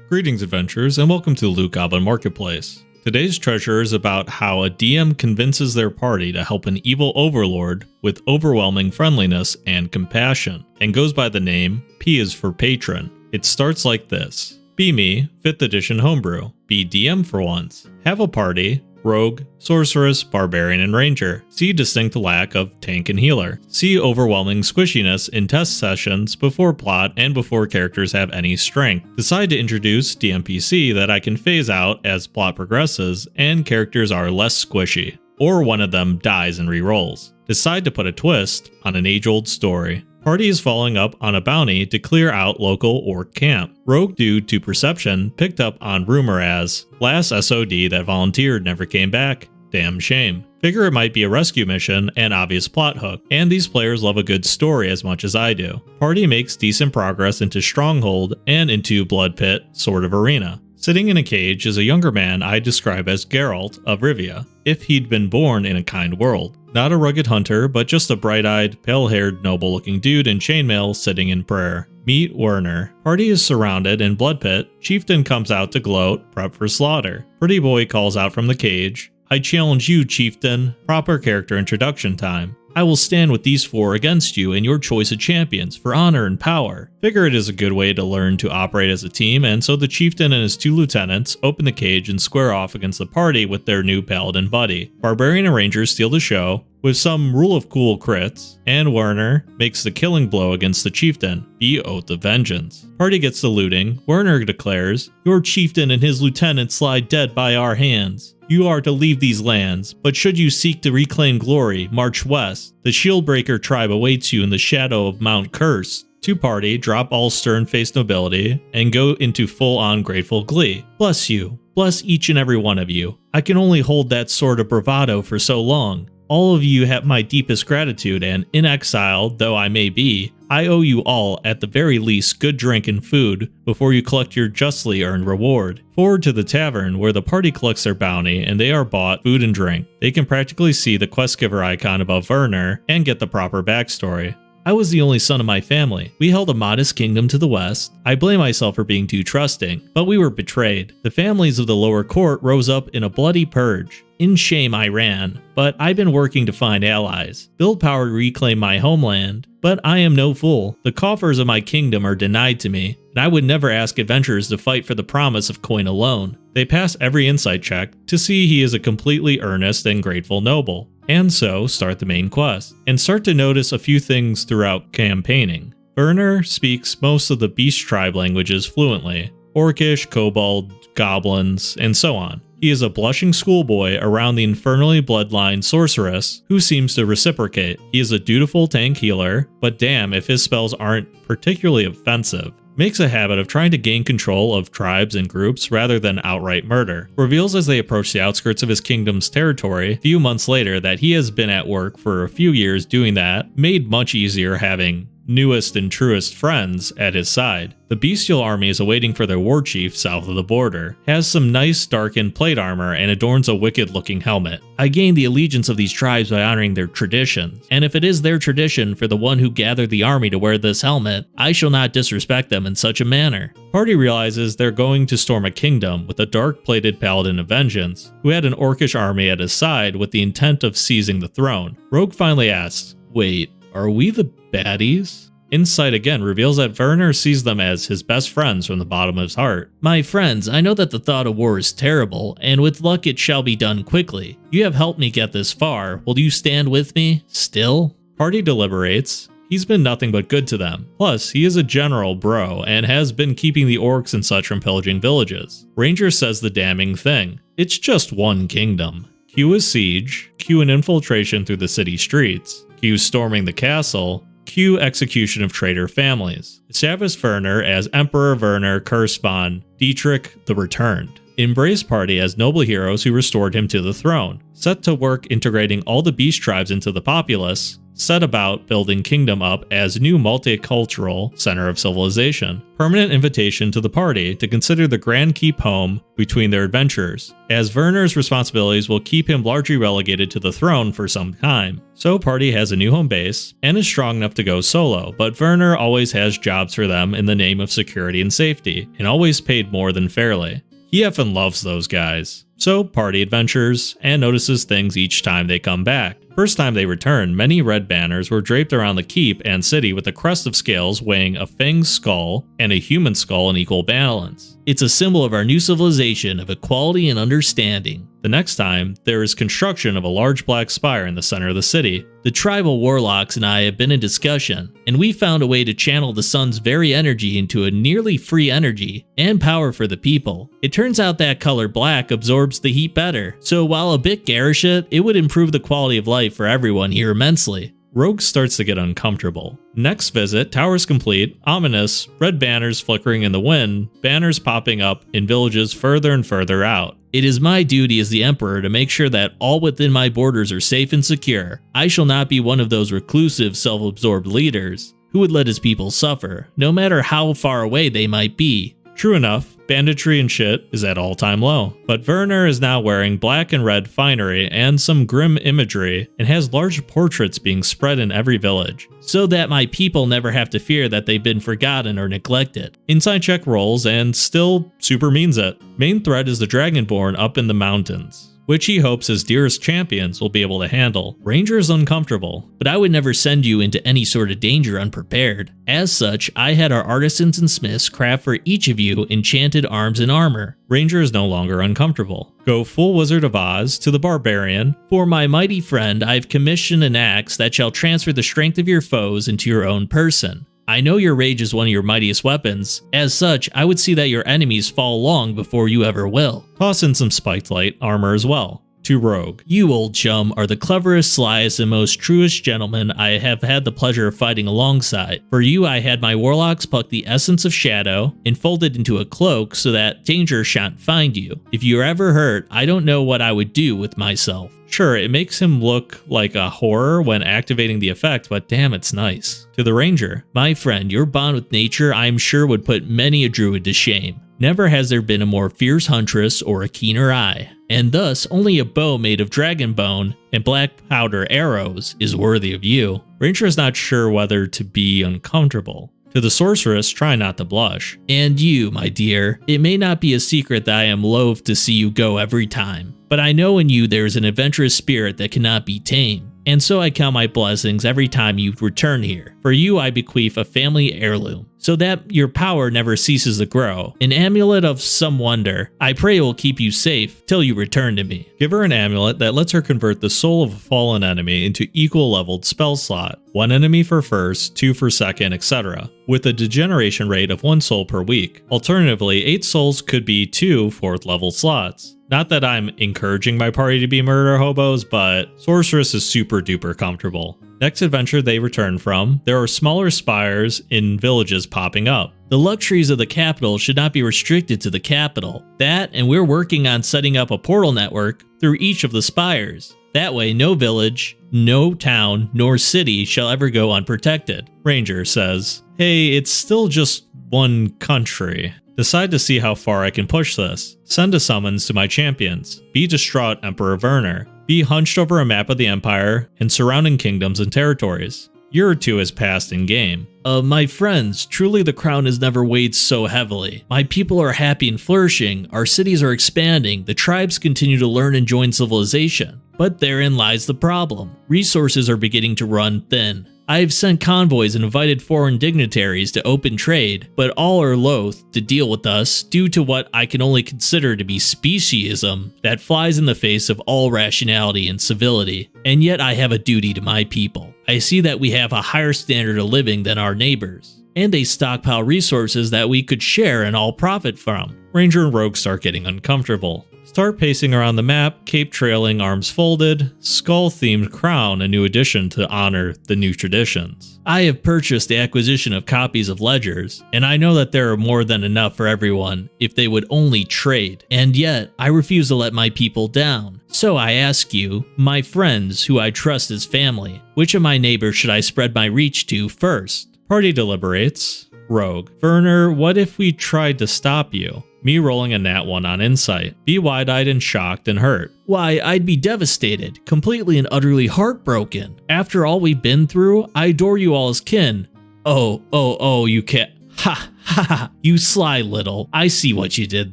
Greetings adventurers and welcome to the Loot Goblin Marketplace. Today's treasure is about how a DM convinces their party to help an evil overlord with overwhelming friendliness and compassion, and goes by the name P is for Patron. It starts like this. Be me, 5th edition homebrew. Be DM for once. Have a party. Rogue, Sorceress, Barbarian, and Ranger. See distinct lack of tank and healer. See overwhelming squishiness in test sessions before plot and before characters have any strength. Decide to introduce DMPC that I can phase out as plot progresses and characters are less squishy, or one of them dies and rerolls. Decide to put a twist on an age-old story. Party is following up on a bounty to clear out local orc camp. Rogue, due to perception, picked up on rumor as last SOD that volunteered never came back. Damn shame. Figure it might be a rescue mission and obvious plot hook, and these players love a good story as much as I do. Party makes decent progress into Stronghold and into Blood Pit sort of arena. Sitting in a cage is a younger man I describe as Geralt of Rivia, if he'd been born in a kind world. Not a rugged hunter, but just a bright-eyed, pale-haired, noble-looking dude in chainmail sitting in prayer. Meet Werner. Party is surrounded in Blood Pit. Chieftain comes out to gloat, prep for slaughter. Pretty boy calls out from the cage. I challenge you, Chieftain. Proper character introduction time. I will stand with these four against you in your choice of champions for honor and power. Figure it is a good way to learn to operate as a team, and so the chieftain and his 2 lieutenants open the cage and square off against the party with their new paladin buddy. Barbarian and Ranger steal the show with some rule of cool crits, and Werner makes the killing blow against the chieftain, the Oath of Vengeance. Party gets the looting. Werner declares, "Your chieftain and his lieutenants lie dead by our hands. You are to leave these lands, but should you seek to reclaim glory, march west. The Shieldbreaker tribe awaits you in the shadow of Mount Curse." To Party, drop all stern-faced nobility, and go into full-on grateful glee. Bless you. Bless each and every one of you. I can only hold that sort of bravado for so long. All of you have my deepest gratitude, and in exile, though I may be, I owe you all, at the very least, good drink and food before you collect your justly earned reward. Forward to the tavern, where the party collects their bounty and they are bought food and drink. They can practically see the quest giver icon above Werner and get the proper backstory. I was the only son of my family. We held a modest kingdom to the west. I blame myself for being too trusting, but we were betrayed. The families of the lower court rose up in a bloody purge. In shame I ran, but I've been working to find allies. Build power to reclaim my homeland, but I am no fool. The coffers of my kingdom are denied to me, and I would never ask adventurers to fight for the promise of coin alone. They pass every insight check to see he is a completely earnest and grateful noble. And so start the main quest, and start to notice a few things throughout campaigning. Werner speaks most of the beast tribe languages fluently, Orcish, Kobold, Goblins, and so on. He is a blushing schoolboy around the infernally bloodline sorceress who seems to reciprocate. He is a dutiful tank healer, but damn if his spells aren't particularly offensive. Makes a habit of trying to gain control of tribes and groups rather than outright murder. Reveals as they approach the outskirts of his kingdom's territory a few months later that he has been at work for a few years doing that, made much easier having newest and truest friends at his side. The bestial army is awaiting for their war chief south of the border, has some nice darkened plate armor and adorns a wicked looking helmet. I gained the allegiance of these tribes by honoring their traditions, and if it is their tradition for the one who gathered the army to wear this helmet, I shall not disrespect them in such a manner. Party realizes they're going to storm a kingdom with a dark-plated paladin of vengeance, who had an orcish army at his side with the intent of seizing the throne. Rogue finally asks, "Wait, are we the Baddies?" Insight again reveals that Werner sees them as his best friends from the bottom of his heart. "My friends, I know that the thought of war is terrible, and with luck it shall be done quickly. You have helped me get this far. Will you stand with me? Still?" Party deliberates. He's been nothing but good to them. Plus, he is a general bro, and has been keeping the orcs and such from pillaging villages. Ranger says the damning thing. It's just one kingdom. Q is siege, Q an infiltration through the city streets, Q storming the castle, Q execution of traitor families. Establish Werner as Emperor Werner Kurspawn, Dietrich the Returned. Embrace Party as noble heroes who restored him to the throne. Set to work integrating all the beast tribes into the populace. set about building Kingdom up as new multicultural center of civilization. Permanent invitation to the party to consider the Grand Keep home between their adventures, as Werner's responsibilities will keep him largely relegated to the throne for some time. So party has a new home base and is strong enough to go solo, but Werner always has jobs for them in the name of security and safety, and always paid more than fairly. He effing loves those guys. So party adventures, and notices things each time they come back. First time they return, many red banners were draped around the keep and city with a crest of scales weighing a fanged skull and a human skull in equal balance. It's a symbol of our new civilization of equality and understanding. The next time, there is construction of a large black spire in the center of the city. The tribal warlocks and I have been in discussion, and we found a way to channel the sun's very energy into a nearly free energy and power for the people. It turns out that color black absorbs the heat better, so while a bit garish it would improve the quality of life for everyone here immensely. Rogue starts to get uncomfortable. Next visit, towers complete, ominous, red banners flickering in the wind, banners popping up in villages further and further out. It is my duty as the Emperor to make sure that all within my borders are safe and secure. I shall not be one of those reclusive, self-absorbed leaders who would let his people suffer, no matter how far away they might be. True enough, banditry and shit is at all-time low, but Werner is now wearing black and red finery and some grim imagery and has large portraits being spread in every village, so that my people never have to fear that they've been forgotten or neglected. Inside check rolls and still super means it. Main threat is the Dragonborn up in the mountains, which he hopes his dearest champions will be able to handle. Ranger is uncomfortable, but I would never send you into any sort of danger unprepared. As such, I had our artisans and smiths craft for each of you enchanted arms and armor. Ranger is no longer uncomfortable. Go full Wizard of Oz to the Barbarian. For my mighty friend, I've commissioned an axe that shall transfer the strength of your foes into your own person. I know your rage is one of your mightiest weapons. As such, I would see that your enemies fall long before you ever will. Toss in some spiked light armor as well. To Rogue. You, old chum, are the cleverest, slyest, and most truest gentleman I have had the pleasure of fighting alongside. For you, I had my warlocks pluck the essence of shadow and fold it into a cloak so that danger shan't find you. If you're ever hurt, I don't know what I would do with myself. Sure, it makes him look like a horror when activating the effect, but damn, it's nice. To the Ranger. My friend, your bond with nature I'm sure would put many a druid to shame. Never has there been a more fierce huntress or a keener eye, and thus only a bow made of dragon bone and black powder arrows is worthy of you. Ranger is not sure whether to be uncomfortable. To the sorceress, try not to blush. And you, my dear, it may not be a secret that I am loath to see you go every time, but I know in you there is an adventurous spirit that cannot be tamed. And so I count my blessings every time you return here. For you I bequeath a family heirloom, so that your power never ceases to grow. An amulet of some wonder. I pray it will keep you safe till you return to me. Give her an amulet that lets her convert the soul of a fallen enemy into equal leveled spell slot. 1 enemy for first, 2 for second, etc. with a degeneration rate of 1 soul per week. Alternatively, 8 souls could be 2 4th level slots. Not that I'm encouraging my party to be murder hobos, but Sorceress is super duper comfortable. Next adventure they return from, there are smaller spires in villages popping up. The luxuries of the capital should not be restricted to the capital. That, and we're working on setting up a portal network through each of the spires. That way no village, no town, nor city shall ever go unprotected. Ranger says, hey, it's still just one country. Decide to see how far I can push this. Send a summons to my champions. Be distraught Emperor Werner. Be hunched over a map of the Empire and surrounding kingdoms and territories. Year or 2 has passed in game. My friends, truly the crown has never weighed so heavily. My people are happy and flourishing, our cities are expanding, the tribes continue to learn and join civilization. But therein lies the problem. Resources are beginning to run thin. I have sent convoys and invited foreign dignitaries to open trade, but all are loath to deal with us due to what I can only consider to be speciesism that flies in the face of all rationality and civility. And yet I have a duty to my people. I see that we have a higher standard of living than our neighbors, and they stockpile resources that we could share and all profit from. Ranger and Rogue start getting uncomfortable. Start pacing around the map, cape trailing, arms folded, skull-themed crown, a new addition to honor the new traditions. I have purchased the acquisition of copies of ledgers, and I know that there are more than enough for everyone if they would only trade. And yet, I refuse to let my people down. So I ask you, my friends who I trust as family, which of my neighbors should I spread my reach to first? Party deliberates. Rogue. Werner, what if we tried to stop you? Me rolling a nat 1 on insight. Be wide-eyed and shocked and hurt. Why, I'd be devastated, completely and utterly heartbroken. After all we've been through, I adore you all as kin. Oh, you can't. Ha, ha, ha, you sly little. I see what you did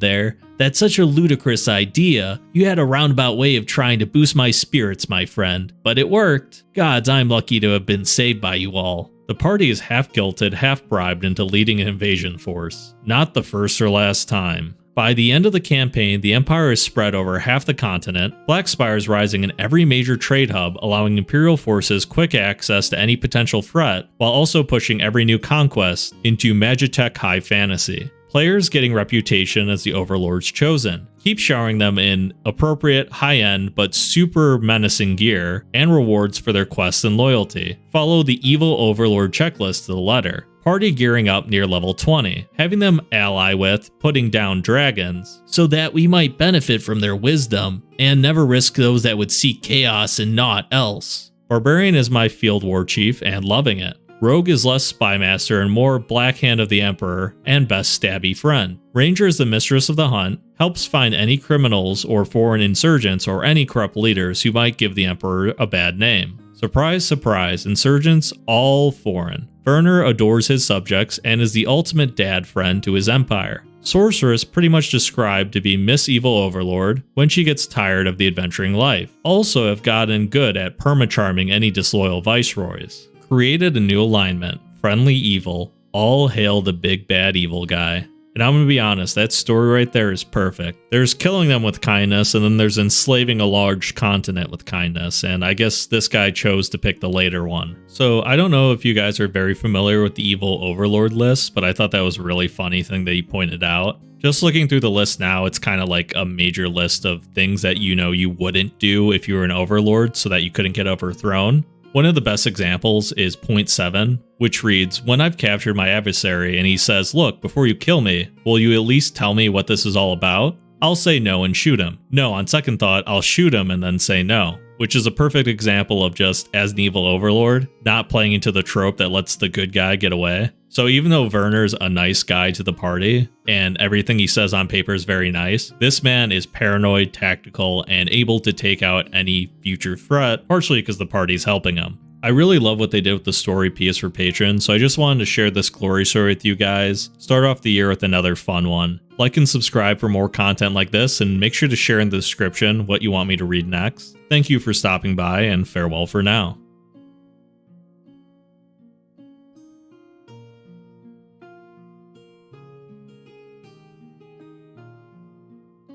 there. That's such a ludicrous idea. You had a roundabout way of trying to boost my spirits, my friend. But it worked. Gods, I'm lucky to have been saved by you all. The party is half guilted, half bribed into leading an invasion force. Not the first or last time. By the end of the campaign, the Empire is spread over half the continent, black spires rising in every major trade hub, allowing Imperial forces quick access to any potential threat, while also pushing every new conquest into Magitech high fantasy. Players getting reputation as the Overlord's chosen. Keep showering them in appropriate, high-end, but super menacing gear, and rewards for their quests and loyalty. Follow the evil Overlord checklist to the letter. Party gearing up near level 20, having them ally with putting down dragons, so that we might benefit from their wisdom, and never risk those that would seek chaos and naught else. Barbarian is my field war chief and loving it. Rogue is less spymaster and more Black Hand of the Emperor and best stabby friend. Ranger is the mistress of the hunt, helps find any criminals or foreign insurgents or any corrupt leaders who might give the Emperor a bad name. Surprise, surprise, insurgents all foreign. Werner adores his subjects and is the ultimate dad friend to his empire. Sorceress pretty much described to be Miss Evil Overlord when she gets tired of the adventuring life. Also have gotten good at perma-charming any disloyal viceroys. Created a new alignment, friendly evil, all hail the big bad evil guy. And I'm gonna be honest, that story right there is perfect. There's killing them with kindness, and then there's enslaving a large continent with kindness, and I guess this guy chose to pick the later one. So I don't know if you guys are very familiar with the evil overlord list, but I thought that was a really funny thing that he pointed out. Just looking through the list now, it's kind of like a major list of things that you know you wouldn't do if you were an overlord so that you couldn't get overthrown. One of the best examples is point 7, which reads, when I've captured my adversary and he says, look, before you kill me, will you at least tell me what this is all about? I'll say no and shoot him. No, on second thought, I'll shoot him and then say no. Which is a perfect example of just, as an evil overlord, not playing into the trope that lets the good guy get away. So even though Werner's a nice guy to the party, and everything he says on paper is very nice, this man is paranoid, tactical, and able to take out any future threat, partially because the party's helping him. I really love what they did with the story piece for patrons, so I just wanted to share this glory story with you guys. Start off the year with another fun one. Like and subscribe for more content like this, and make sure to share in the description what you want me to read next. Thank you for stopping by, and farewell for now.